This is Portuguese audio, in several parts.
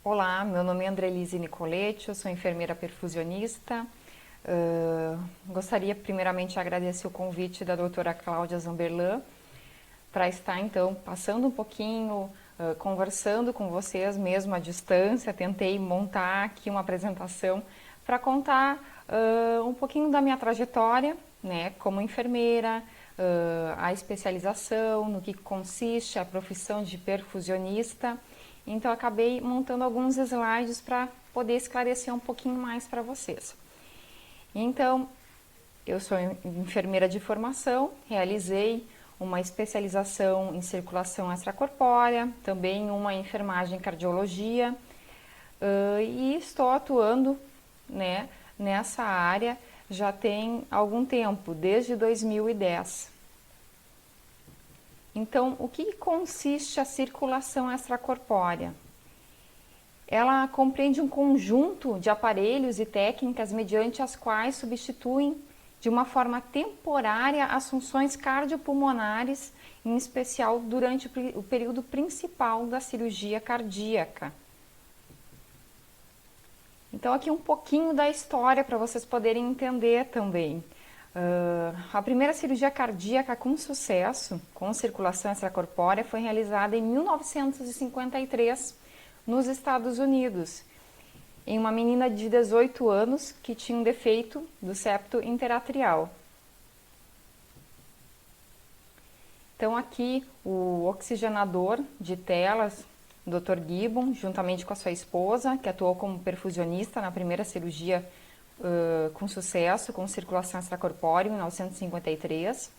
Olá, meu nome é Andrelise Nicoletti, eu sou enfermeira perfusionista. Gostaria primeiramente de agradecer o convite da doutora Cláudia Zamberlan para estar então passando um pouquinho, conversando com vocês mesmo à distância. Tentei montar aqui uma apresentação para contar um pouquinho da minha trajetória, né, como enfermeira, a especialização, no que consiste a profissão de perfusionista. Então, acabei montando alguns slides para poder esclarecer um pouquinho mais para vocês. Então, eu sou enfermeira de formação, realizei uma especialização em circulação extracorpórea, também uma em enfermagem e cardiologia, e estou atuando, né, nessa área já tem algum tempo, desde 2010. Então, o que consiste a circulação extracorpórea? Ela compreende um conjunto de aparelhos e técnicas mediante as quais substituem de uma forma temporária as funções cardiopulmonares, em especial durante o período principal da cirurgia cardíaca. Então, aqui um pouquinho da história para vocês poderem entender também. A primeira cirurgia cardíaca com sucesso, com circulação extracorpórea, foi realizada em 1953, nos Estados Unidos, em uma menina de 18 anos que tinha um defeito do septo interatrial. Então, aqui o oxigenador de telas, Dr. Gibbon, juntamente com a sua esposa, que atuou como perfusionista na primeira cirurgia com sucesso, com circulação extracorpórea, em 1953.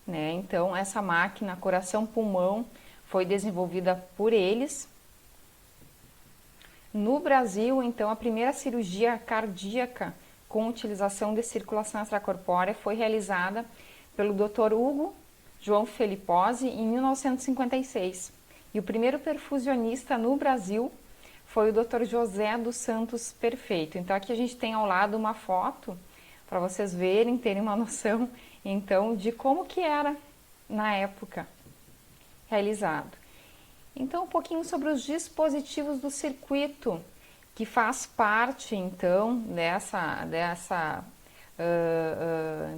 Né? Então, essa máquina coração-pulmão foi desenvolvida por eles. No Brasil, então, a primeira cirurgia cardíaca com utilização de circulação extracorpórea foi realizada pelo Dr. Hugo João Felipozzi em 1956. E o primeiro perfusionista no Brasil foi o Dr. José dos Santos Perfeito. Então, aqui a gente tem ao lado uma foto para vocês verem, terem uma noção, então, de como que era na época realizado. Então, um pouquinho sobre os dispositivos do circuito, que faz parte, então,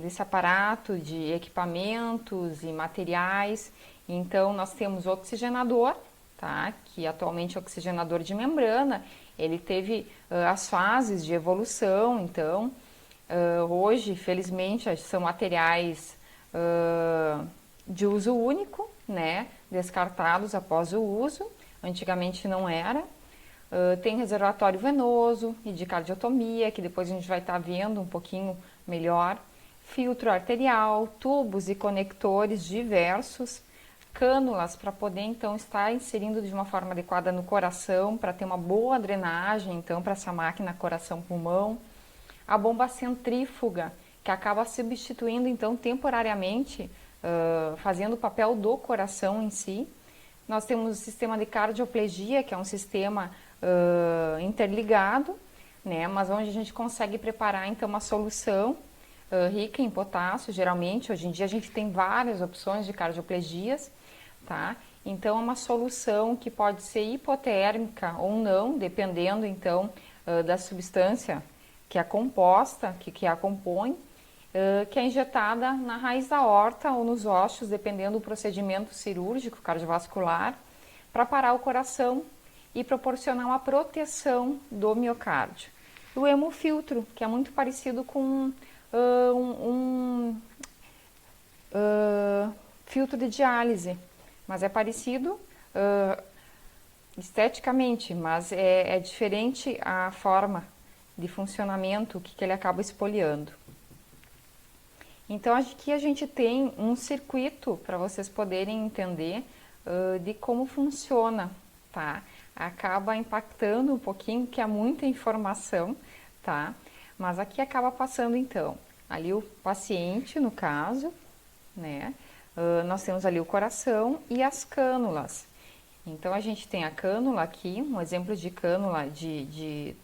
desse aparato de equipamentos e materiais. Então, nós temos o oxigenador, tá? Que atualmente é oxigenador de membrana. Ele teve as fases de evolução, então, hoje, felizmente, são materiais de uso único, né? Descartados após o uso, antigamente não era. Tem reservatório venoso e de cardiotomia, que depois a gente vai estar vendo um pouquinho melhor. Filtro arterial, tubos e conectores diversos, cânulas para poder então estar inserindo de uma forma adequada no coração, para ter uma boa drenagem então para essa máquina coração-pulmão. A bomba centrífuga, que acaba substituindo então temporariamente, fazendo o papel do coração em si. Nós temos o sistema de cardioplegia, que é um sistema interligado, né, mas onde a gente consegue preparar então uma solução rica em potássio. Geralmente, hoje em dia, a gente tem várias opções de cardioplegias, tá? Então, é uma solução que pode ser hipotérmica ou não, dependendo então da substância que é composta, que a compõe, que é injetada na raiz da aorta ou nos ossos, dependendo do procedimento cirúrgico cardiovascular, para parar o coração e proporcionar uma proteção do miocárdio. O hemofiltro, que é muito parecido com filtro de diálise, mas é parecido esteticamente, mas é diferente a forma de funcionamento que ele acaba espoliando. Então, aqui a gente tem um circuito para vocês poderem entender de como funciona, tá? Acaba impactando um pouquinho, que é muita informação, tá? Mas aqui acaba passando, então, ali o paciente, no caso, né? Nós temos ali o coração e as cânulas. Então, a gente tem a cânula aqui, um exemplo de cânula de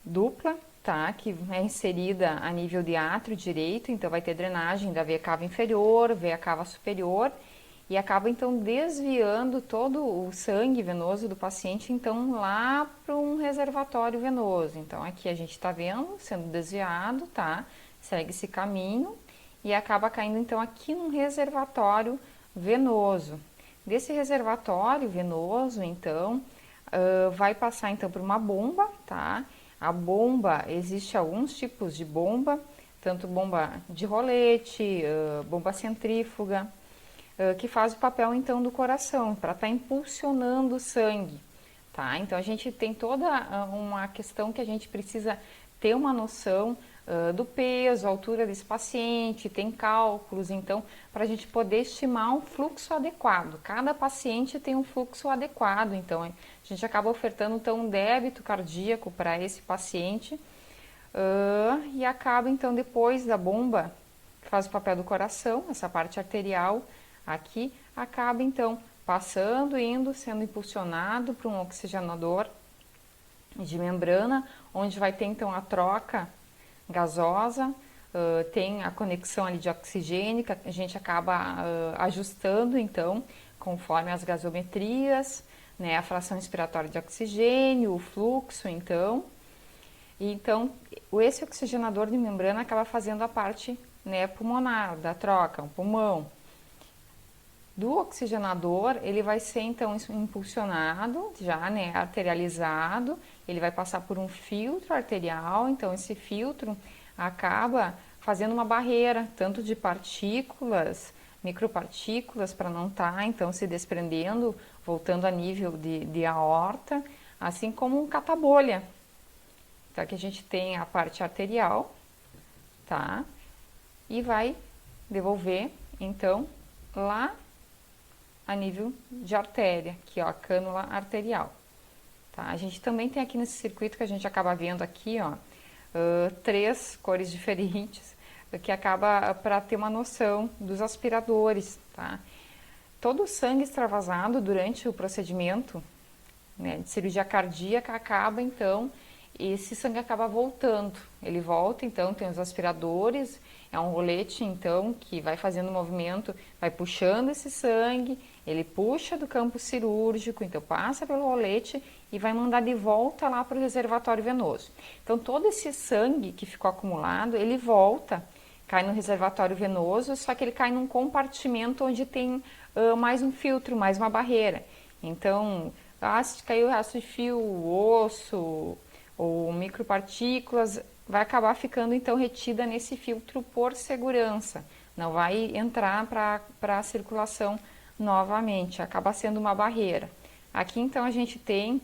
dupla, tá? Que é inserida a nível de átrio direito, então vai ter drenagem da veia cava inferior, veia cava superior, e acaba então desviando todo o sangue venoso do paciente então lá para um reservatório venoso. Então aqui a gente está vendo sendo desviado, tá? Segue esse caminho e acaba caindo então aqui num reservatório venoso. Desse reservatório venoso, então, vai passar então por uma bomba, tá? A bomba, existe alguns tipos de bomba, tanto bomba de rolete, bomba centrífuga, que faz o papel então do coração, para estar impulsionando o sangue, tá? Então a gente tem toda uma questão que a gente precisa ter uma noção do peso, altura desse paciente, tem cálculos, então, para a gente poder estimar um fluxo adequado. Cada paciente tem um fluxo adequado, então a gente acaba ofertando então um débito cardíaco para esse paciente e acaba então depois da bomba, que faz o papel do coração, essa parte arterial aqui, acaba então passando, indo, sendo impulsionado para um oxigenador de membrana, onde vai ter então a troca gasosa, tem a conexão ali de oxigênio, que a gente acaba ajustando então, conforme as gasometrias, né, a fração expiratória de oxigênio, o fluxo então. E então, esse oxigenador de membrana acaba fazendo a parte, né, pulmonar, da troca, o pulmão. Do oxigenador, ele vai ser então impulsionado, já, né, arterializado, ele vai passar por um filtro arterial, então esse filtro acaba fazendo uma barreira, tanto de partículas, micropartículas, para não estar então se desprendendo, voltando a nível de aorta, assim como um catabolha. Então aqui a gente tem a parte arterial, tá? E vai devolver então lá a nível de artéria, que é a cânula arterial. Tá? A gente também tem aqui nesse circuito que a gente acaba vendo aqui, ó, 3 cores diferentes, que acaba para ter uma noção dos aspiradores, tá? Todo o sangue extravasado durante o procedimento, né, de cirurgia cardíaca acaba então, esse sangue acaba voltando, ele volta então, tem os aspiradores, é um rolete então que vai fazendo o movimento, vai puxando esse sangue, ele puxa do campo cirúrgico, então passa pelo rolete e vai mandar de volta lá para o reservatório venoso. Então todo esse sangue que ficou acumulado, ele volta, cai no reservatório venoso, só que ele cai num compartimento onde tem mais um filtro, mais uma barreira. Então, se caiu rastro de fio, osso ou micropartículas, vai acabar ficando então retida nesse filtro por segurança, não vai entrar para a circulação novamente, acaba sendo uma barreira. Aqui então a gente tem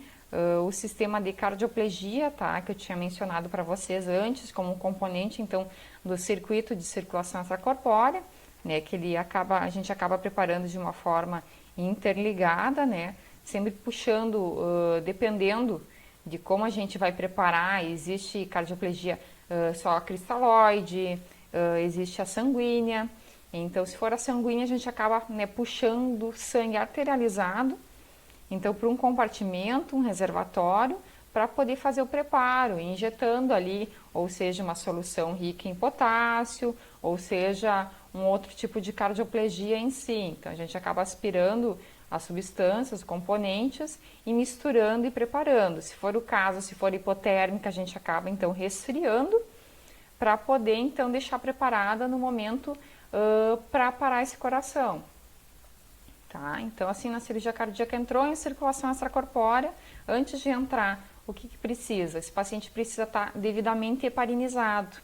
o sistema de cardioplegia, tá, que eu tinha mencionado para vocês antes, como um componente então do circuito de circulação extracorpórea, né, que a gente acaba preparando de uma forma interligada, né, sempre puxando, dependendo de como a gente vai preparar, existe cardioplegia só cristalóide, existe a sanguínea. Então, se for a sanguínea, a gente acaba, né, puxando sangue arterializado, então, para um compartimento, um reservatório, para poder fazer o preparo, injetando ali, ou seja, uma solução rica em potássio, ou seja, um outro tipo de cardioplegia em si. Então, a gente acaba aspirando as substâncias, os componentes e misturando e preparando. Se for o caso, se for hipotérmica, a gente acaba então resfriando para poder então deixar preparada no momento para parar esse coração. Tá? Então, assim, na cirurgia cardíaca entrou em circulação extracorpórea, antes de entrar, o que precisa? Esse paciente precisa estar devidamente heparinizado,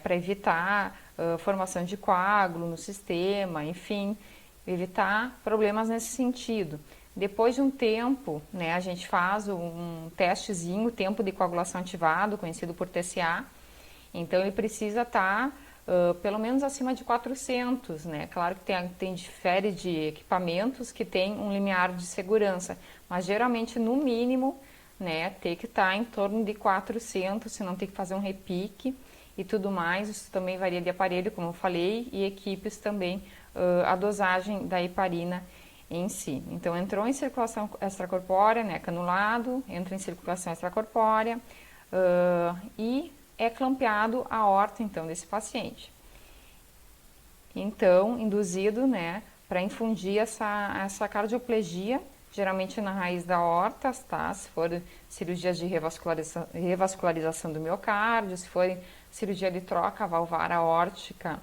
para evitar formação de coágulo no sistema, enfim, evitar problemas nesse sentido. Depois de um tempo, né, a gente faz um testezinho, tempo de coagulação ativado, conhecido por TCA. Então, ele precisa estar pelo menos acima de 400, né? Claro que tem difere de equipamentos que tem um limiar de segurança, mas geralmente, no mínimo, né, tem que estar em torno de 400, senão tem que fazer um repique e tudo mais. Isso também varia de aparelho, como eu falei, e equipes também, a dosagem da heparina em si. Então, entrou em circulação extracorpórea, né, canulado, entra em circulação extracorpórea e é clampeado a aorta, então, desse paciente. Então, induzido, né, para infundir essa cardioplegia, geralmente na raiz da aorta, tá? Se for cirurgias de revascularização do miocárdio, se for cirurgia de troca valvar aórtica,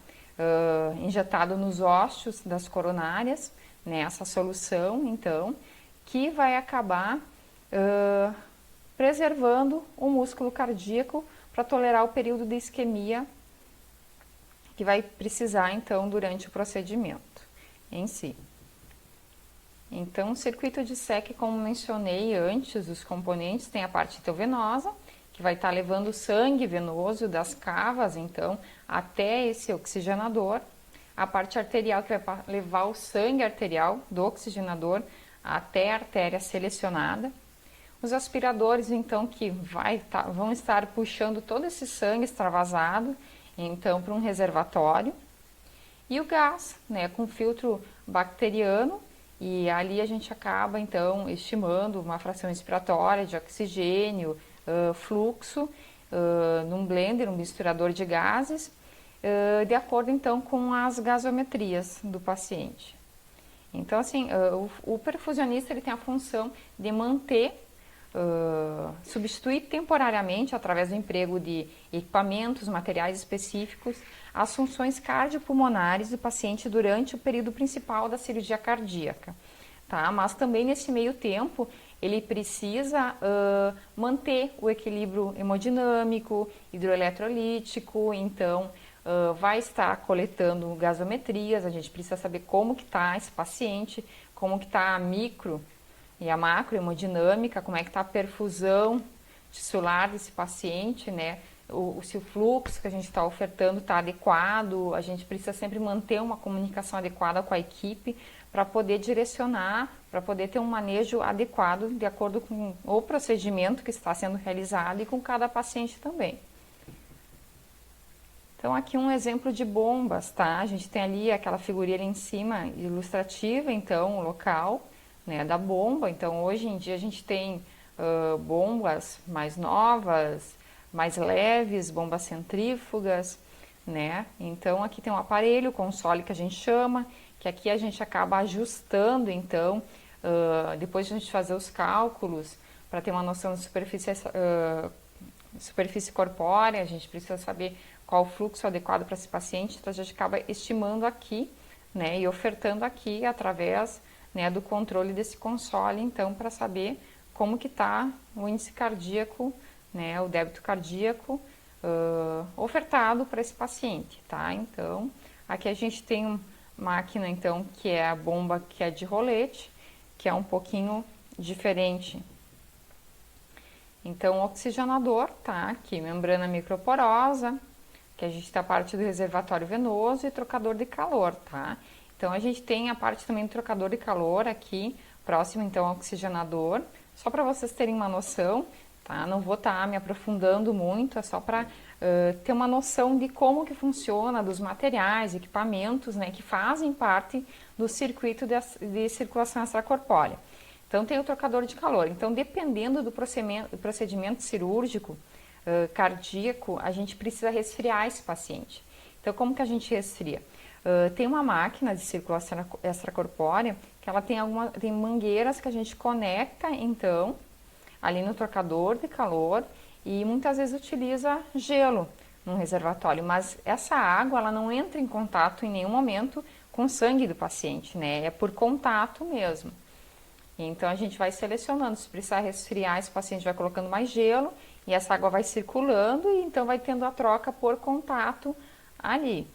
injetado nos ósseos das coronárias, né? Essa solução, então, que vai acabar preservando o músculo cardíaco para tolerar o período de isquemia que vai precisar, então, durante o procedimento em si. Então, o circuito de SEC, como mencionei antes, os componentes tem a parte endovenosa, que vai estar levando o sangue venoso das cavas, então, até esse oxigenador. A parte arterial, que vai levar o sangue arterial do oxigenador até a artéria selecionada. Os aspiradores, então, que vão estar puxando todo esse sangue extravasado, então, para um reservatório. E o gás, né, com filtro bacteriano, e ali a gente acaba, então, estimando uma fração expiratória de oxigênio, fluxo, num blender, um misturador de gases, de acordo, então, com as gasometrias do paciente. Então, assim, o perfusionista ele tem a função de manter, substituir temporariamente, através do emprego de equipamentos, materiais específicos, as funções cardiopulmonares do paciente durante o período principal da cirurgia cardíaca, tá? Mas também nesse meio tempo ele precisa manter o equilíbrio hemodinâmico, hidroeletrolítico, então vai estar coletando gasometrias, a gente precisa saber como que está esse paciente, como que está a micro e a macro hemodinâmica, como é que está a perfusão tissular desse paciente, né? Se o fluxo que a gente está ofertando está adequado, a gente precisa sempre manter uma comunicação adequada com a equipe para poder direcionar, para poder ter um manejo adequado de acordo com o procedimento que está sendo realizado e com cada paciente também. Então aqui um exemplo de bombas, tá? A gente tem ali aquela figurinha ali em cima ilustrativa, então o local, né, da bomba. Então hoje em dia a gente tem bombas mais novas, mais leves, bombas centrífugas, né? Então aqui tem um aparelho, console que a gente chama, que aqui a gente acaba ajustando, então, depois de a gente fazer os cálculos, para ter uma noção de superfície corpórea, a gente precisa saber qual o fluxo adequado para esse paciente, então a gente acaba estimando aqui, né, e ofertando aqui através, né, do controle desse console, então, para saber como que está o índice cardíaco, né, o débito cardíaco ofertado para esse paciente, tá? Então, aqui a gente tem uma máquina, então, que é a bomba que é de rolete, que é um pouquinho diferente. Então, o oxigenador, tá? Aqui, membrana microporosa, que a gente tem a parte do reservatório venoso e trocador de calor, tá? Então, a gente tem a parte também do trocador de calor aqui, próximo, então, ao oxigenador. Só para vocês terem uma noção, tá? Não vou estar me aprofundando muito, é só para ter uma noção de como que funciona, dos materiais, equipamentos, né, que fazem parte do circuito de circulação extracorpórea. Então, tem o trocador de calor. Então, dependendo do procedimento cirúrgico cardíaco, a gente precisa resfriar esse paciente. Então, como que a gente resfria? Tem uma máquina de circulação extracorpórea que ela tem mangueiras que a gente conecta, então, ali no trocador de calor e muitas vezes utiliza gelo no reservatório, mas essa água ela não entra em contato em nenhum momento com o sangue do paciente, né? É por contato mesmo. Então a gente vai selecionando, se precisar resfriar, esse paciente vai colocando mais gelo e essa água vai circulando e então vai tendo a troca por contato ali.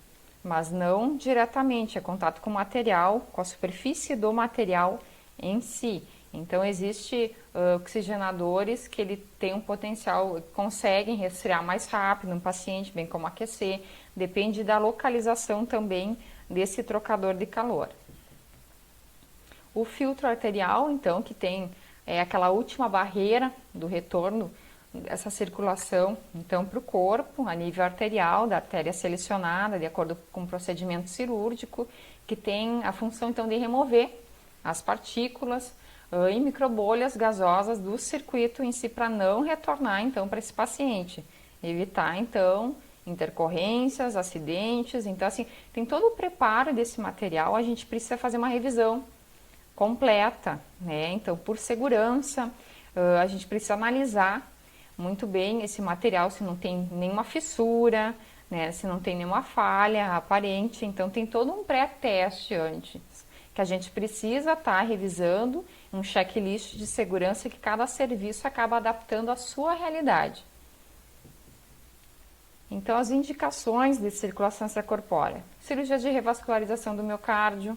Mas não diretamente, é contato com o material, com a superfície do material em si. Então, existe oxigenadores que ele tem um potencial, conseguem resfriar mais rápido no paciente, bem como aquecer, depende da localização também desse trocador de calor. O filtro arterial, então, que tem aquela última barreira do retorno essa circulação, então, para o corpo, a nível arterial, da artéria selecionada, de acordo com o procedimento cirúrgico, que tem a função, então, de remover as partículas e microbolhas gasosas do circuito em si, para não retornar, então, para esse paciente. Evitar, então, intercorrências, acidentes. Então, assim, tem todo o preparo desse material, a gente precisa fazer uma revisão completa, né? Então, por segurança, a gente precisa analisar muito bem esse material, se não tem nenhuma fissura, né? Se não tem nenhuma falha aparente. Então, tem todo um pré-teste antes, que a gente precisa estar revisando, um checklist de segurança que cada serviço acaba adaptando à sua realidade. Então, as indicações de circulação extracorpórea: cirurgia de revascularização do miocárdio,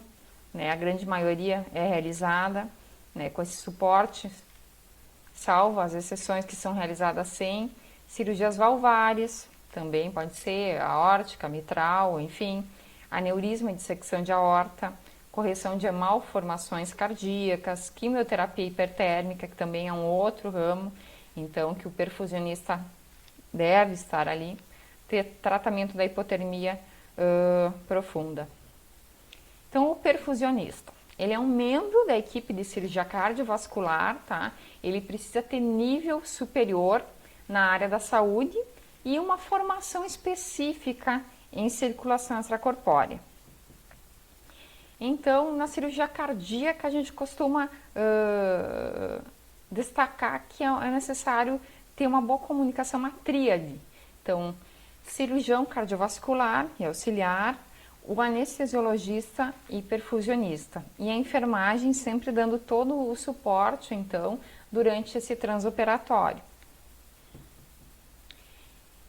né, a grande maioria é realizada, né, com esse suporte, salvo as exceções que são realizadas sem. Cirurgias valvares, também pode ser aórtica, mitral, enfim, aneurisma e dissecção de aorta, correção de malformações cardíacas, quimioterapia hipertérmica, que também é um outro ramo, então, que o perfusionista deve estar ali, ter tratamento da hipotermia profunda. Então, o perfusionista, ele é um membro da equipe de cirurgia cardiovascular, tá? Ele precisa ter nível superior na área da saúde e uma formação específica em circulação extracorpórea. Então, na cirurgia cardíaca, a gente costuma destacar que é necessário ter uma boa comunicação, uma tríade. Então, cirurgião cardiovascular e auxiliar, o anestesiologista e perfusionista. E a enfermagem sempre dando todo o suporte, então, durante esse transoperatório.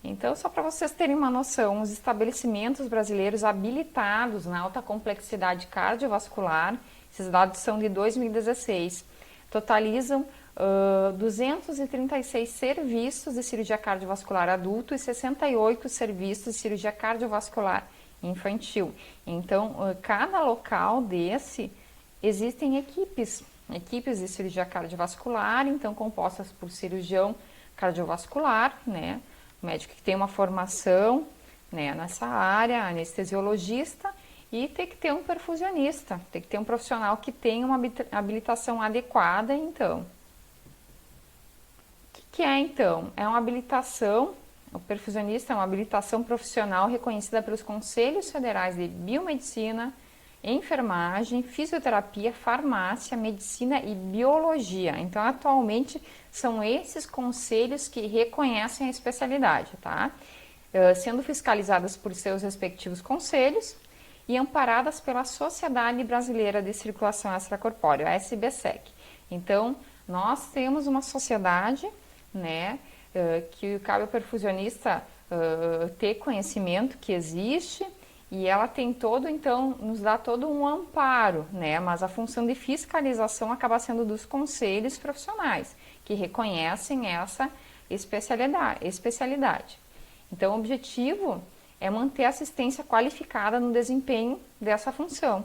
Então, só para vocês terem uma noção, os estabelecimentos brasileiros habilitados na alta complexidade cardiovascular, esses dados são de 2016, totalizam 236 serviços de cirurgia cardiovascular adulto e 68 serviços de cirurgia cardiovascular infantil. Então, cada local desse, existem equipes de cirurgia cardiovascular, então compostas por cirurgião cardiovascular, né, médico que tem uma formação, né, nessa área, anestesiologista, e tem que ter um perfusionista, tem que ter um profissional que tenha uma habilitação adequada, então. O que é, então? É uma habilitação, o perfusionista é uma habilitação profissional reconhecida pelos Conselhos Federais de Biomedicina, Enfermagem, Fisioterapia, Farmácia, Medicina e Biologia. Então, atualmente, são esses conselhos que reconhecem a especialidade, tá? Sendo fiscalizadas por seus respectivos conselhos e amparadas pela Sociedade Brasileira de Circulação Extracorpórea, a SBSEC. Então, nós temos uma sociedade, né, que cabe ao perfusionista ter conhecimento que existe, e ela tem todo, então, nos dá todo um amparo, né? Mas a função de fiscalização acaba sendo dos conselhos profissionais, que reconhecem essa especialidade. Então, o objetivo é manter a assistência qualificada no desempenho dessa função.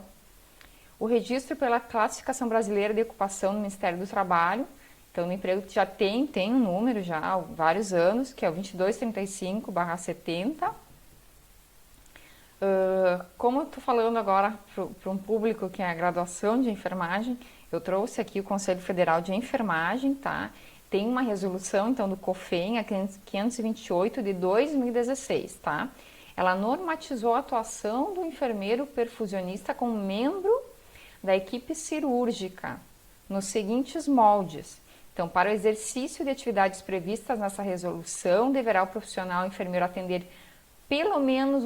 O registro pela Classificação Brasileira de Ocupação no Ministério do Trabalho, então, no emprego que já tem um número já há vários anos, que é o 2235/70. Como eu estou falando agora para um público que é a graduação de enfermagem, eu trouxe aqui o Conselho Federal de Enfermagem, tá? Tem uma resolução, então, do COFEN, a 528 de 2016, tá? Ela normatizou a atuação do enfermeiro perfusionista como membro da equipe cirúrgica, nos seguintes moldes. Então, para o exercício de atividades previstas nessa resolução, deverá o profissional enfermeiro atender pelo menos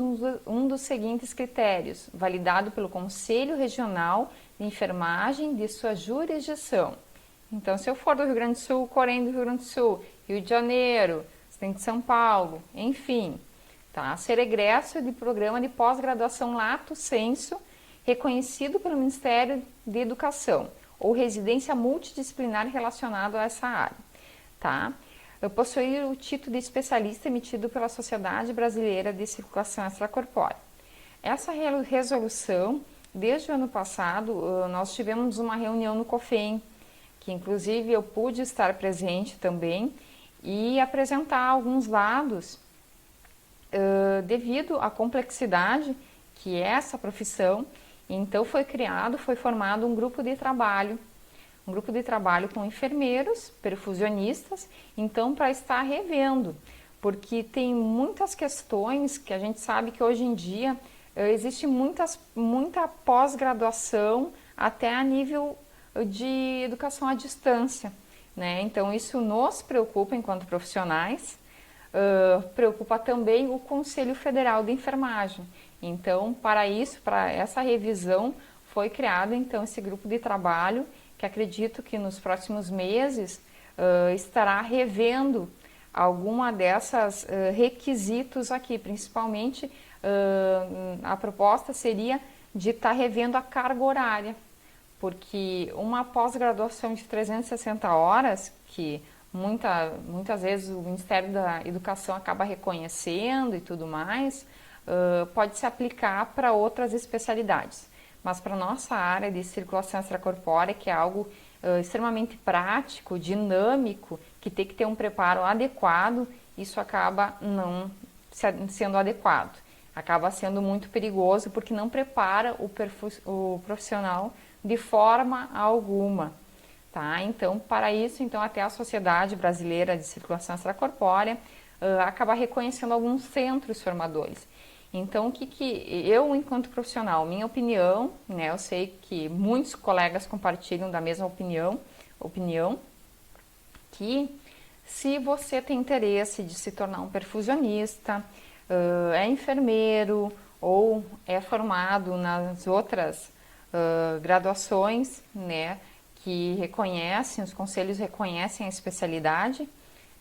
um dos seguintes critérios, validado pelo Conselho Regional de Enfermagem de sua jurisdição. Então, se eu for do Rio Grande do Sul, Corém do Rio Grande do Sul, Rio de Janeiro, Estado de São Paulo, enfim, tá? Ser egresso de programa de pós-graduação lato sensu, reconhecido pelo Ministério de Educação, ou residência multidisciplinar relacionada a essa área, tá? Eu possuir o título de especialista emitido pela Sociedade Brasileira de Circulação Extracorpórea. Essa resolução, desde o ano passado, nós tivemos uma reunião no COFEN, que inclusive eu pude estar presente também e apresentar alguns dados devido à complexidade que é essa profissão. Então foi formado um grupo de trabalho com enfermeiros, perfusionistas, então para estar revendo, porque tem muitas questões que a gente sabe que hoje em dia existe muita pós-graduação até a nível de educação à distância, né? Então isso nos preocupa enquanto profissionais, preocupa também o Conselho Federal de Enfermagem. Então, para isso, para essa revisão, foi criado então esse grupo de trabalho que acredito que nos próximos meses estará revendo alguma dessas requisitos aqui, principalmente a proposta seria de estar revendo a carga horária, porque uma pós-graduação de 360 horas, que muitas vezes o Ministério da Educação acaba reconhecendo e tudo mais, pode se aplicar para outras especialidades. Mas para a nossa área de circulação extracorpórea, que é algo extremamente prático, dinâmico, que tem que ter um preparo adequado, isso acaba não sendo adequado. Acaba sendo muito perigoso porque não prepara o profissional de forma alguma. Tá? Então, para isso, então, até a Sociedade Brasileira de Circulação Extracorpórea acaba reconhecendo alguns centros formadores. Então, o que eu, enquanto profissional, minha opinião, né, eu sei que muitos colegas compartilham da mesma opinião, que se você tem interesse de se tornar um perfusionista, é enfermeiro ou é formado nas outras graduações, né, que reconhecem, os conselhos reconhecem a especialidade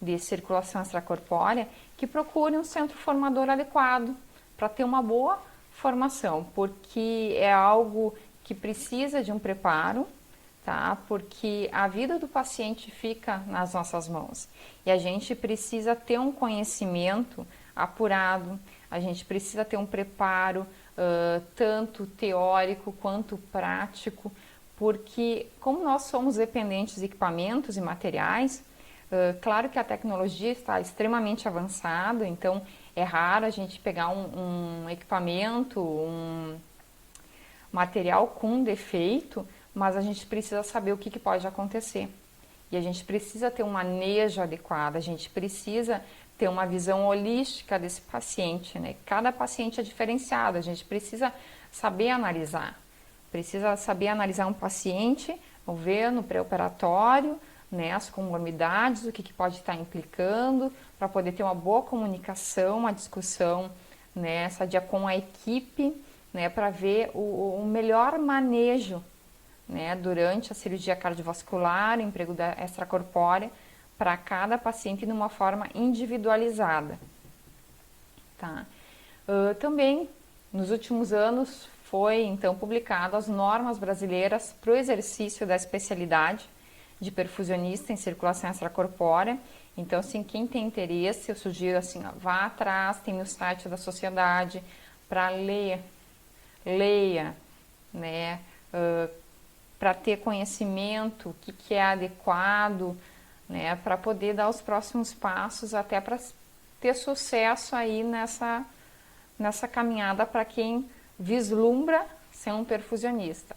de circulação extracorpórea, que procure um centro formador adequado para ter uma boa formação, porque é algo que precisa de um preparo, tá? Porque a vida do paciente fica nas nossas mãos e a gente precisa ter um conhecimento apurado, a gente precisa ter um preparo tanto teórico quanto prático, porque como nós somos dependentes de equipamentos e materiais, claro que a tecnologia está extremamente avançada, então é raro a gente pegar um equipamento, um material com defeito, mas a gente precisa saber o que pode acontecer. E a gente precisa ter um manejo adequado, a gente precisa ter uma visão holística desse paciente, né? Cada paciente é diferenciado, a gente precisa saber analisar. Precisa saber analisar um paciente, ver no pré-operatório, né, as comorbidades, o que pode estar implicando, para poder ter uma boa comunicação, uma discussão, né, sadia com a equipe, né, para ver o melhor manejo, né, durante a cirurgia cardiovascular, emprego da extracorpórea, para cada paciente de uma forma individualizada. Tá? Também, nos últimos anos, foi então publicado as normas brasileiras para o exercício da especialidade de perfusionista em circulação extracorpórea. Então, assim, quem tem interesse, eu sugiro assim, ó, vá atrás, tem no site da sociedade para leia, né, para ter conhecimento, o que é adequado, né, para poder dar os próximos passos, até para ter sucesso aí nessa caminhada para quem vislumbra ser um perfusionista.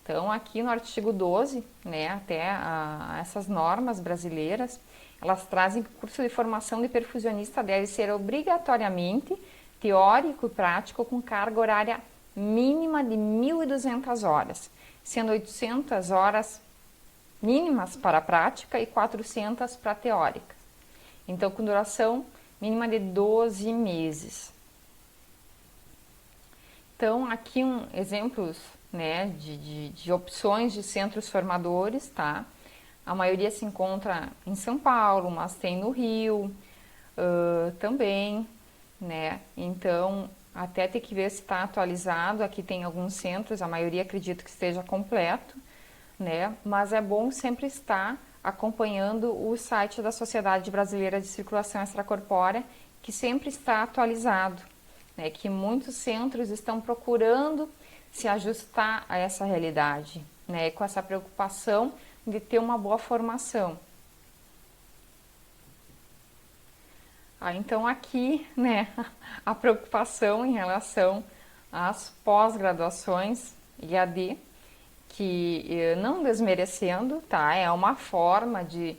Então, aqui no artigo 12, né, até essas normas brasileiras, elas trazem que o curso de formação de perfusionista deve ser obrigatoriamente teórico e prático com carga horária mínima de 1.200 horas, sendo 800 horas mínimas para a prática e 400 para a teórica. Então, com duração mínima de 12 meses. Então, aqui exemplos, né, de opções de centros formadores, tá? A maioria se encontra em São Paulo, mas tem no Rio também, né? Então, até ter que ver se está atualizado. Aqui tem alguns centros, a maioria acredito que esteja completo, né? Mas é bom sempre estar acompanhando o site da Sociedade Brasileira de Circulação Extracorpórea, que sempre está atualizado, né? Que muitos centros estão procurando se ajustar a essa realidade, né? Com essa preocupação de ter uma boa formação. Então aqui, né, a preocupação em relação às pós-graduações EAD, que não desmerecendo, tá? É uma forma de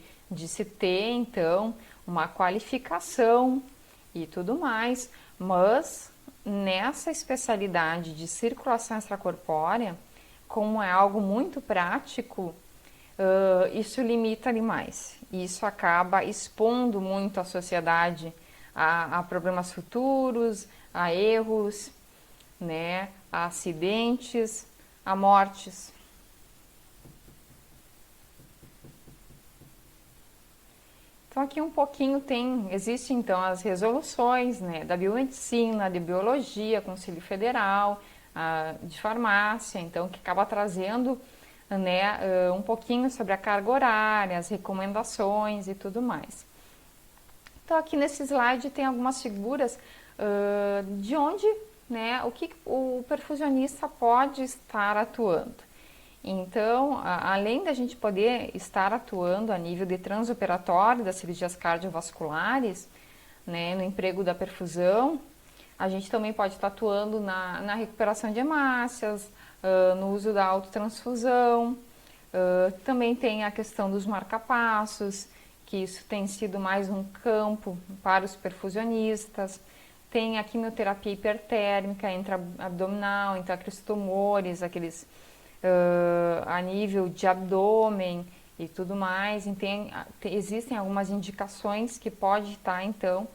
se ter, então, uma qualificação e tudo mais, mas nessa especialidade de circulação extracorpórea, como é algo muito prático, isso limita demais. Isso acaba expondo muito a sociedade a problemas futuros, a erros, né, a acidentes, a mortes. Então aqui um pouquinho existem então as resoluções, né, da biomedicina, de biologia, Conselho Federal, de farmácia, então que acaba trazendo, né, um pouquinho sobre a carga horária, as recomendações e tudo mais. Então aqui nesse slide tem algumas figuras de onde, né, o que o perfusionista pode estar atuando. Então, além da gente poder estar atuando a nível de transoperatório das cirurgias cardiovasculares, né, no emprego da perfusão, a gente também pode estar atuando na recuperação de hemácias, no uso da autotransfusão, também tem a questão dos marcapassos, que isso tem sido mais um campo para os perfusionistas. Tem a quimioterapia hipertérmica intra-abdominal, então aqueles tumores, aqueles a nível de abdômen e tudo mais. E existem algumas indicações que pode estar, então,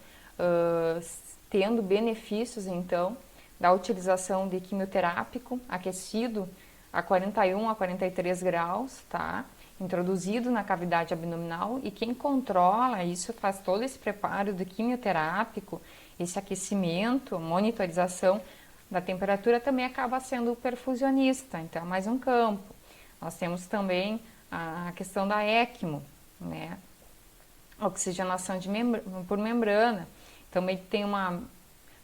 tendo benefícios, então, da utilização de quimioterápico aquecido a 41 a 43 graus, tá? Introduzido na cavidade abdominal, e quem controla isso, faz todo esse preparo do quimioterápico, esse aquecimento, monitorização da temperatura, também acaba sendo o perfusionista, então é mais um campo. Nós temos também a questão da ECMO, né? Oxigenação por membrana, também tem uma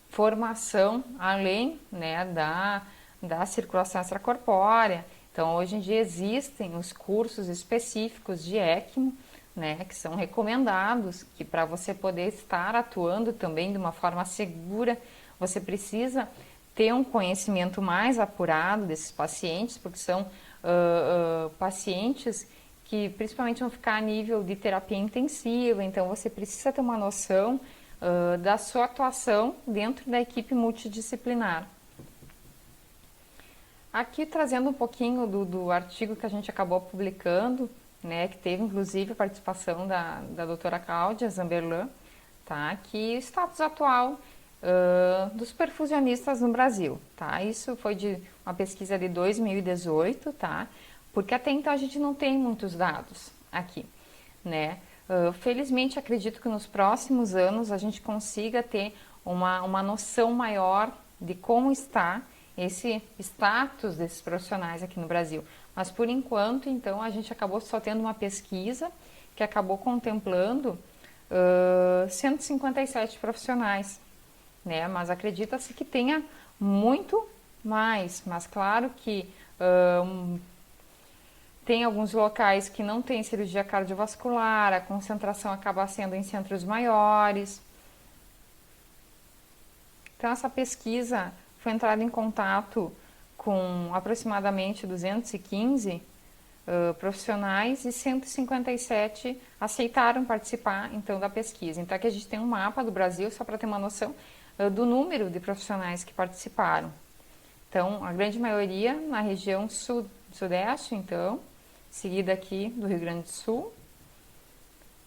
formação além, né, da circulação extracorpórea. Então, hoje em dia existem os cursos específicos de ECMO, né, que são recomendados, que para você poder estar atuando também de uma forma segura, você precisa ter um conhecimento mais apurado desses pacientes, porque são pacientes que principalmente vão ficar a nível de terapia intensiva, então você precisa ter uma noção da sua atuação dentro da equipe multidisciplinar. Aqui trazendo um pouquinho do artigo que a gente acabou publicando, né, que teve inclusive a participação da doutora Cláudia Zamberlan, tá, que o status atual dos perfusionistas no Brasil, tá? Isso foi de uma pesquisa de 2018, tá? Porque até então a gente não tem muitos dados aqui, né? Felizmente acredito que nos próximos anos a gente consiga ter uma noção maior de como está esse status desses profissionais aqui no Brasil. Mas por enquanto, então, a gente acabou só tendo uma pesquisa que acabou contemplando 157 profissionais, né? Mas acredita-se que tenha muito mais, mas claro que tem alguns locais que não tem cirurgia cardiovascular, a concentração acaba sendo em centros maiores. Então essa pesquisa foi entrada em contato com aproximadamente 215 profissionais e 157 aceitaram participar então da pesquisa. Então aqui a gente tem um mapa do Brasil, só para ter uma noção do número de profissionais que participaram. Então, a grande maioria na região sudeste, então, seguida aqui do Rio Grande do Sul.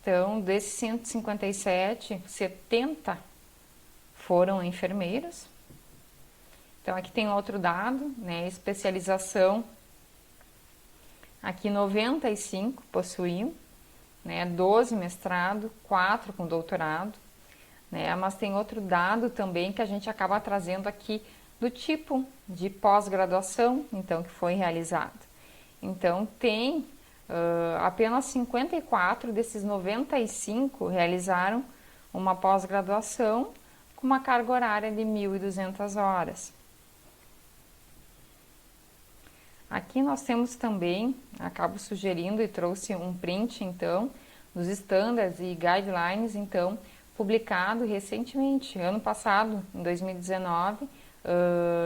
Então, desses 157, 70 foram enfermeiros. Então, aqui tem outro dado, né, especialização. Aqui 95 possuíam, né, 12 mestrado, 4 com doutorado. Né, mas tem outro dado também que a gente acaba trazendo aqui do tipo de pós-graduação, então, que foi realizado. Então, tem apenas 54 desses 95 realizaram uma pós-graduação com uma carga horária de 1.200 horas. Aqui nós temos também, acabo sugerindo e trouxe um print, então, dos standards e guidelines, então, publicado recentemente, ano passado, em 2019,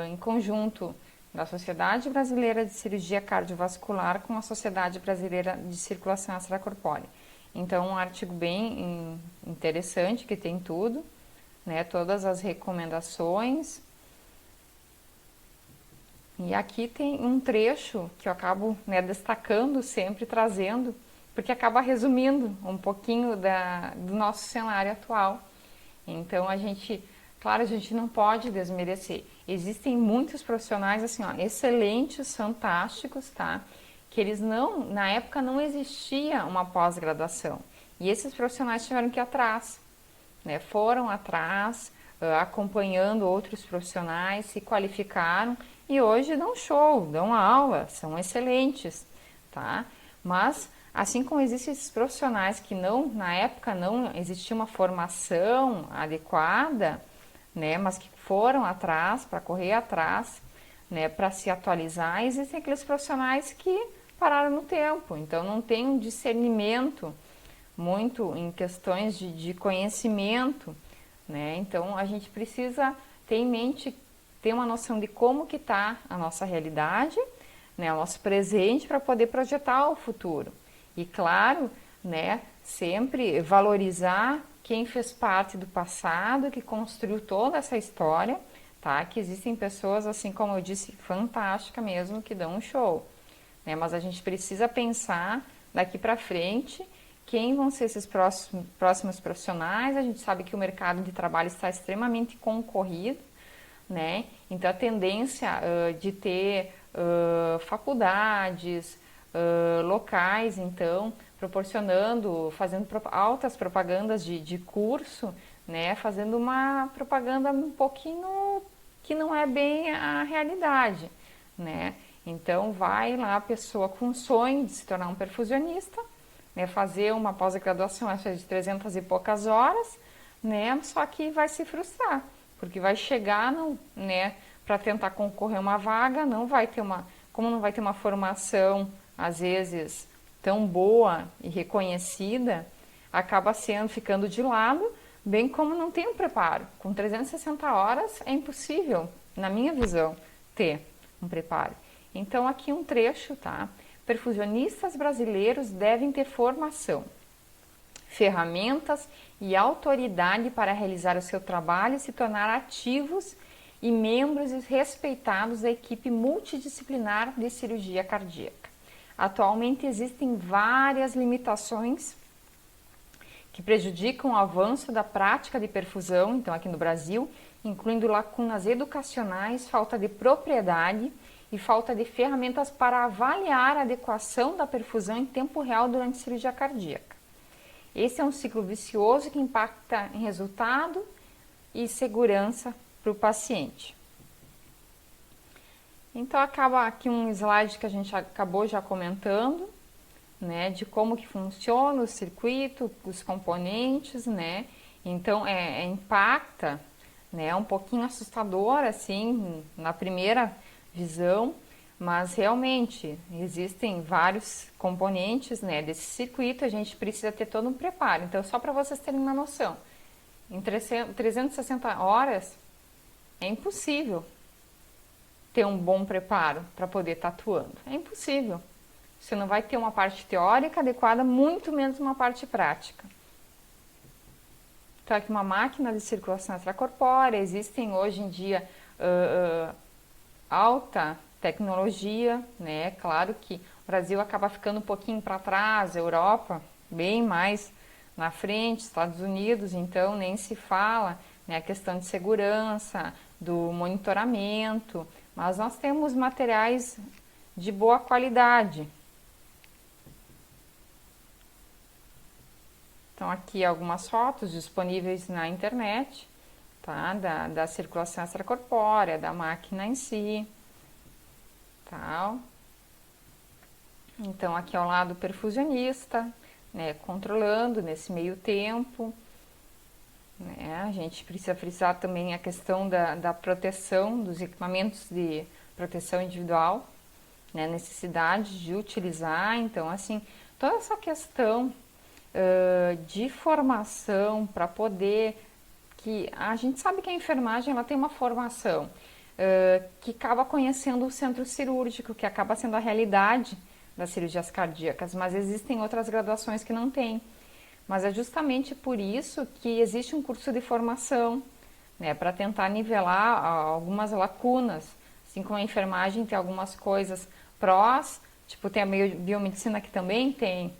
em conjunto da Sociedade Brasileira de Cirurgia Cardiovascular com a Sociedade Brasileira de Circulação Extracorpórea. Então, um artigo bem interessante, que tem tudo, né? Todas as recomendações. E aqui tem um trecho que eu acabo, né, destacando sempre, trazendo, porque acaba resumindo um pouquinho do nosso cenário atual. Então, claro, a gente não pode desmerecer. Existem muitos profissionais, assim, ó, excelentes, fantásticos, tá? Que eles na época não existia uma pós-graduação. E esses profissionais tiveram que ir atrás, né? Foram atrás, acompanhando outros profissionais, se qualificaram e hoje dão show, dão aula, são excelentes, tá? Mas assim como existem esses profissionais que na época não existia uma formação adequada, né, mas que foram atrás, para correr atrás, né, para se atualizar, existem aqueles profissionais que pararam no tempo, então não tem um discernimento muito em questões de conhecimento, né? Então a gente precisa ter em mente, ter uma noção de como que está a nossa realidade, né, o nosso presente, para poder projetar o futuro. E claro, né, sempre valorizar quem fez parte do passado, que construiu toda essa história, tá? Que existem pessoas, assim como eu disse, fantásticas mesmo, que dão um show, né? Mas a gente precisa pensar daqui para frente quem vão ser esses próximos profissionais. A gente sabe que o mercado de trabalho está extremamente concorrido, né? Então a tendência de ter faculdades, locais, então, proporcionando, fazendo altas propagandas de curso, né? Fazendo uma propaganda um pouquinho que não é bem a realidade, né? Então vai lá a pessoa com sonho de se tornar um perfusionista, né? Fazer uma pós-graduação, essa de 300 e poucas horas, né? Só que vai se frustrar, porque vai chegar, né, para tentar concorrer a uma vaga, como não vai ter uma formação, às vezes, tão boa e reconhecida, acaba ficando de lado, bem como não tem um preparo. Com 360 horas é impossível, na minha visão, ter um preparo. Então, aqui um trecho, tá? Perfusionistas brasileiros devem ter formação, ferramentas e autoridade para realizar o seu trabalho e se tornar ativos e membros respeitados da equipe multidisciplinar de cirurgia cardíaca. Atualmente existem várias limitações que prejudicam o avanço da prática de perfusão, então aqui no Brasil, incluindo lacunas educacionais, falta de propriedade e falta de ferramentas para avaliar a adequação da perfusão em tempo real durante a cirurgia cardíaca. Esse é um ciclo vicioso que impacta em resultado e segurança para o paciente. Então acaba aqui um slide que a gente acabou já comentando, né, de como que funciona o circuito, os componentes, né? Então impacta, né, é um pouquinho assustador assim na primeira visão, mas realmente existem vários componentes, né, desse circuito. A gente precisa ter todo um preparo. Então, só para vocês terem uma noção, em 360 horas é impossível ter um bom preparo para poder estar atuando. É impossível. Você não vai ter uma parte teórica adequada, muito menos uma parte prática. Então, aqui uma máquina de circulação extracorpórea. Existem hoje em dia alta tecnologia, né? Claro que o Brasil acaba ficando um pouquinho para trás, a Europa bem mais na frente, Estados Unidos, então nem se fala, né, a questão de segurança, do monitoramento, mas nós temos materiais de boa qualidade. Então aqui algumas fotos disponíveis na internet, tá? Da circulação extracorpórea, da máquina em si, tal. Então aqui ao lado o perfusionista, né, controlando nesse meio tempo, né? A gente precisa frisar também a questão da proteção, dos equipamentos de proteção individual, né, necessidade de utilizar. Então assim, toda essa questão de formação para poder, que a gente sabe que a enfermagem ela tem uma formação que acaba conhecendo o centro cirúrgico, que acaba sendo a realidade das cirurgias cardíacas, mas existem outras graduações que não têm. mas é justamente por isso que existe um curso de formação, né, para tentar nivelar algumas lacunas, assim como a enfermagem tem algumas coisas prós, tipo tem a biomedicina que também tem,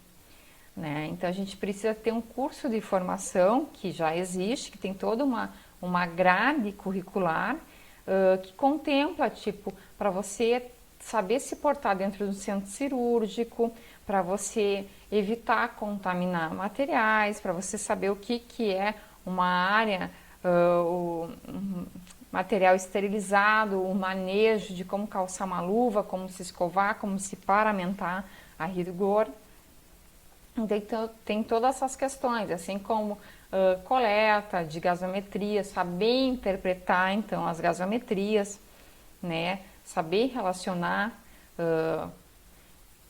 né? Então a gente precisa ter um curso de formação que já existe, que tem toda uma grade curricular que contempla, tipo, para você saber se portar dentro do centro cirúrgico, para você evitar contaminar materiais, para você saber o que é uma área, um material esterilizado, o manejo de como calçar uma luva, como se escovar, como se paramentar a rigor. Então, tem todas essas questões, assim como coleta de gasometria, saber interpretar então as gasometrias, né? Saber relacionar,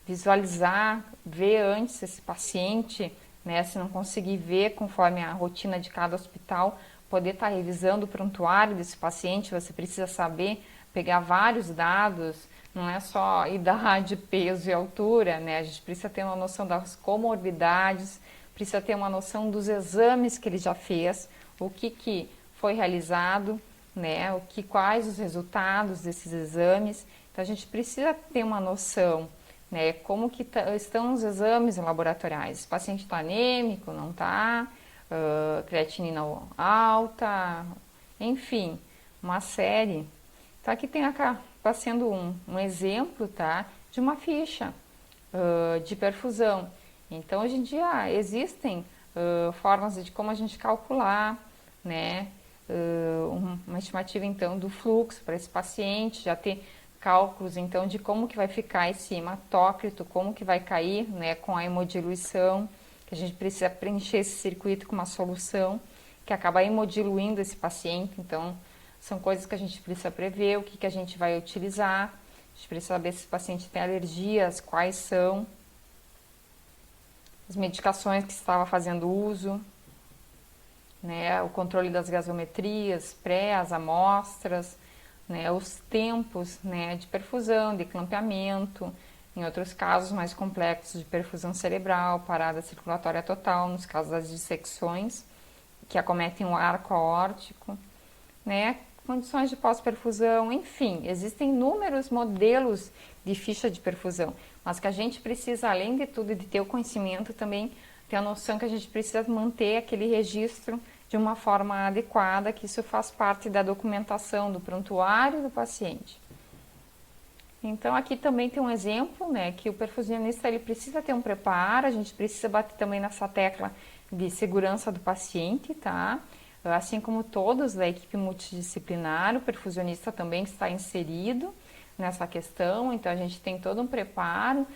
visualizar, ver antes esse paciente, né? Se não conseguir ver conforme a rotina de cada hospital, poder estar revisando o prontuário desse paciente, você precisa saber pegar vários dados, não é só idade, peso e altura, né? A gente precisa ter uma noção das comorbidades, precisa ter uma noção dos exames que ele já fez, o que foi realizado, né? Quais os resultados desses exames. Então a gente precisa ter uma noção, né? Como que estão os exames laboratoriais? O paciente está anêmico, não está? Creatinina alta, enfim, uma série. Então aqui está sendo um exemplo, tá, de uma ficha de perfusão. Então hoje em dia existem formas de como a gente calcular, né, uma estimativa então do fluxo para esse paciente, já ter cálculos então de como que vai ficar esse hematócrito, como que vai cair, né, com a hemodiluição, que a gente precisa preencher esse circuito com uma solução que acaba hemodiluindo esse paciente. Então são coisas que a gente precisa prever, o que a gente vai utilizar, a gente precisa saber se esse paciente tem alergias, quais são as medicações que estava fazendo uso, né, o controle das gasometrias, as amostras, né, os tempos, né, de perfusão, de clampeamento, em outros casos mais complexos de perfusão cerebral, parada circulatória total, nos casos das dissecções que acometem o arco aórtico, né, condições de pós-perfusão, enfim, existem inúmeros modelos de ficha de perfusão, mas que a gente precisa, além de tudo, de ter o conhecimento, também ter a noção que a gente precisa manter aquele registro de uma forma adequada, que isso faz parte da documentação do prontuário do paciente. Então aqui também tem um exemplo, né, que o perfusionista ele precisa ter um preparo, a gente precisa bater também nessa tecla de segurança do paciente, tá? Assim como todos da equipe multidisciplinar, o perfusionista também está inserido nessa questão, então a gente tem todo um preparo,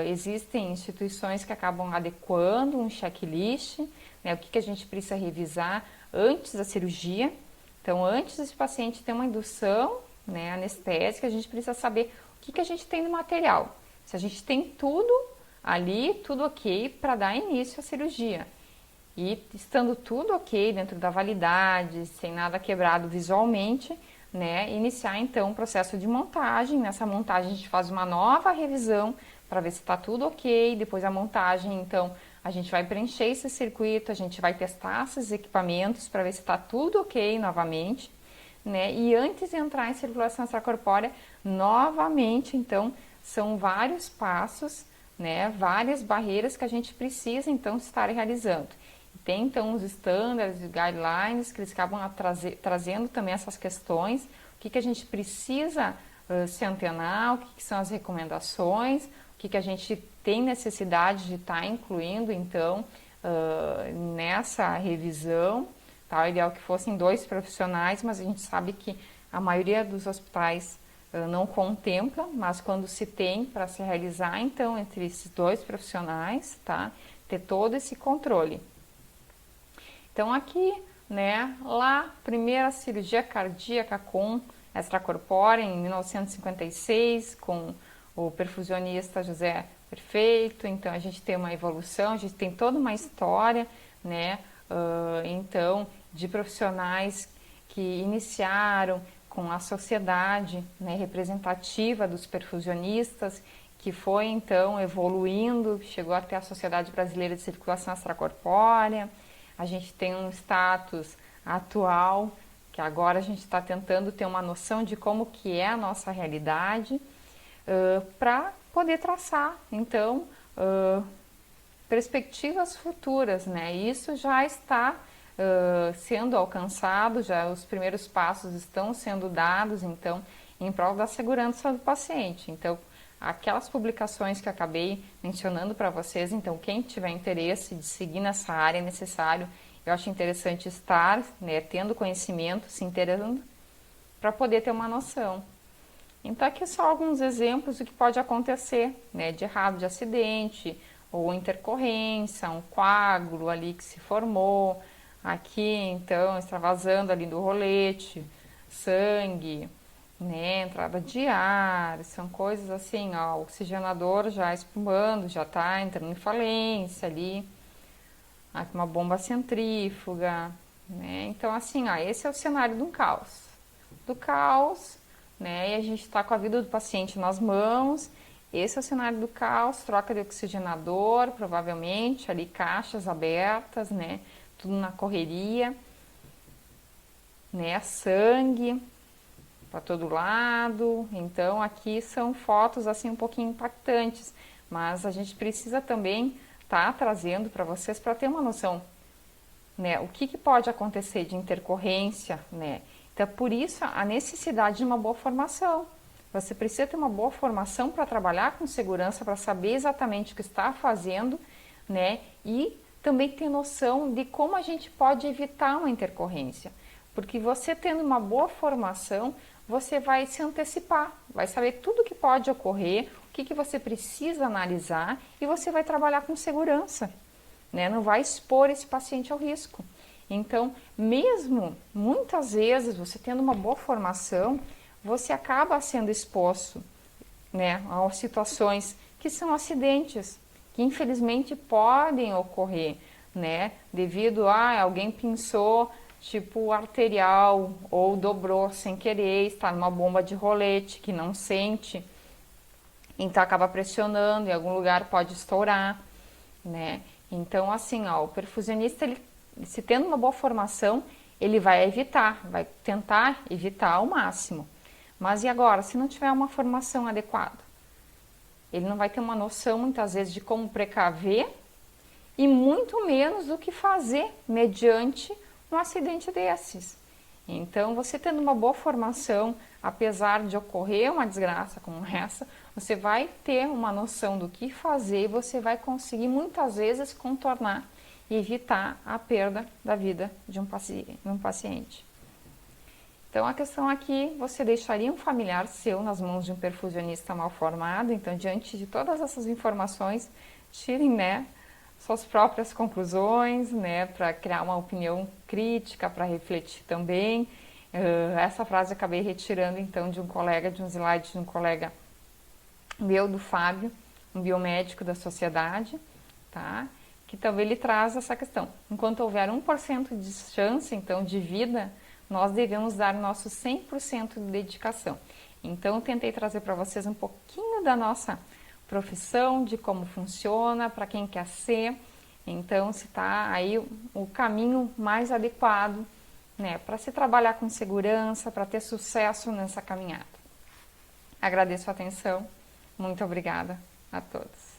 existem instituições que acabam adequando um checklist, né, o que a gente precisa revisar antes da cirurgia. Então, antes desse paciente ter uma indução, né, anestésica, a gente precisa saber o que a gente tem no material. Se a gente tem tudo ali, tudo ok para dar início à cirurgia. E estando tudo ok dentro da validade, sem nada quebrado visualmente, né, iniciar então o processo de montagem. Nessa montagem a gente faz uma nova revisão para ver se está tudo ok. Depois da montagem, então, a gente vai preencher esse circuito, a gente vai testar esses equipamentos para ver se está tudo ok novamente, né? E antes de entrar em circulação extracorpórea, novamente, então, são vários passos, né? Várias barreiras que a gente precisa, então, estar realizando. Tem, então, os estándares e guidelines que eles acabam trazendo também essas questões, o que a gente precisa se antenar, o que são as recomendações, o que a gente tem necessidade de estar incluindo, então, nessa revisão. Tá? O ideal que fossem 2 profissionais, mas a gente sabe que a maioria dos hospitais não contempla, mas quando se tem para se realizar, então, entre esses 2 profissionais, tá? Ter todo esse controle. Então aqui, né, lá, primeira cirurgia cardíaca com extracorpórea em 1956, com o perfusionista José Perfeito. Então a gente tem uma evolução, a gente tem toda uma história, né, então, de profissionais que iniciaram com a sociedade, né, representativa dos perfusionistas, que foi então evoluindo, chegou até a Sociedade Brasileira de Circulação Extracorpórea. A gente tem um status atual, que agora a gente está tentando ter uma noção de como que é a nossa realidade, para poder traçar, então, perspectivas futuras, né? Isso já está sendo alcançado, já os primeiros passos estão sendo dados, então, em prol da segurança do paciente. Então, aquelas publicações que eu acabei mencionando para vocês, então, quem tiver interesse de seguir nessa área é necessário, eu acho interessante estar, né, tendo conhecimento, se interessando, para poder ter uma noção. Então, aqui só alguns exemplos do que pode acontecer, né, de errado, de acidente, ou intercorrência, um coágulo ali que se formou, aqui, então, extravasando ali do rolete, sangue, né, entrada de ar, são coisas assim, ó, o oxigenador já espumando, já está entrando em falência ali, aqui uma bomba centrífuga, né, então assim, ó, esse é o cenário de um caos, né, e a gente está com a vida do paciente nas mãos, esse é o cenário do caos, troca de oxigenador, provavelmente, ali caixas abertas, né, tudo na correria, né, sangue para todo lado. Então aqui são fotos assim um pouquinho impactantes, mas a gente precisa também estar trazendo para vocês para ter uma noção, né, o que pode acontecer de intercorrência, né? Então por isso a necessidade de uma boa formação. Você precisa ter uma boa formação para trabalhar com segurança, para saber exatamente o que está fazendo, né? E também ter noção de como a gente pode evitar uma intercorrência. Porque você tendo uma boa formação, você vai se antecipar, vai saber tudo o que pode ocorrer, o que você precisa analisar e você vai trabalhar com segurança, né? Não vai expor esse paciente ao risco. Então, mesmo muitas vezes você tendo uma boa formação, você acaba sendo exposto, né, a situações que são acidentes, que infelizmente podem ocorrer, né, devido a alguém pinçou tipo arterial ou dobrou sem querer, está numa bomba de rolete que não sente, então acaba pressionando, em algum lugar pode estourar, né? Então assim, ó, o perfusionista, ele, se tendo uma boa formação, ele vai evitar, vai tentar evitar ao máximo. Mas e agora, se não tiver uma formação adequada? Ele não vai ter uma noção, muitas vezes, de como precaver e muito menos do que fazer mediante um acidente desses. Então, você tendo uma boa formação, apesar de ocorrer uma desgraça como essa, você vai ter uma noção do que fazer e você vai conseguir, muitas vezes, contornar e evitar a perda da vida de um paciente. Então, a questão aqui, você deixaria um familiar seu nas mãos de um perfusionista mal formado? Então, diante de todas essas informações, tirem, né, suas próprias conclusões, né, para criar uma opinião crítica, para refletir também. Essa frase eu acabei retirando, então, de um colega, de um slide de um colega meu, do Fábio, um biomédico da sociedade, tá? Que também ele traz essa questão. Enquanto houver 1% de chance, então, de vida, nós devemos dar nosso 100% de dedicação. Então, eu tentei trazer para vocês um pouquinho da nossa profissão, de como funciona, para quem quer ser. Então, se está aí o caminho mais adequado, né, para se trabalhar com segurança, para ter sucesso nessa caminhada. Agradeço a atenção. Muito obrigada a todos.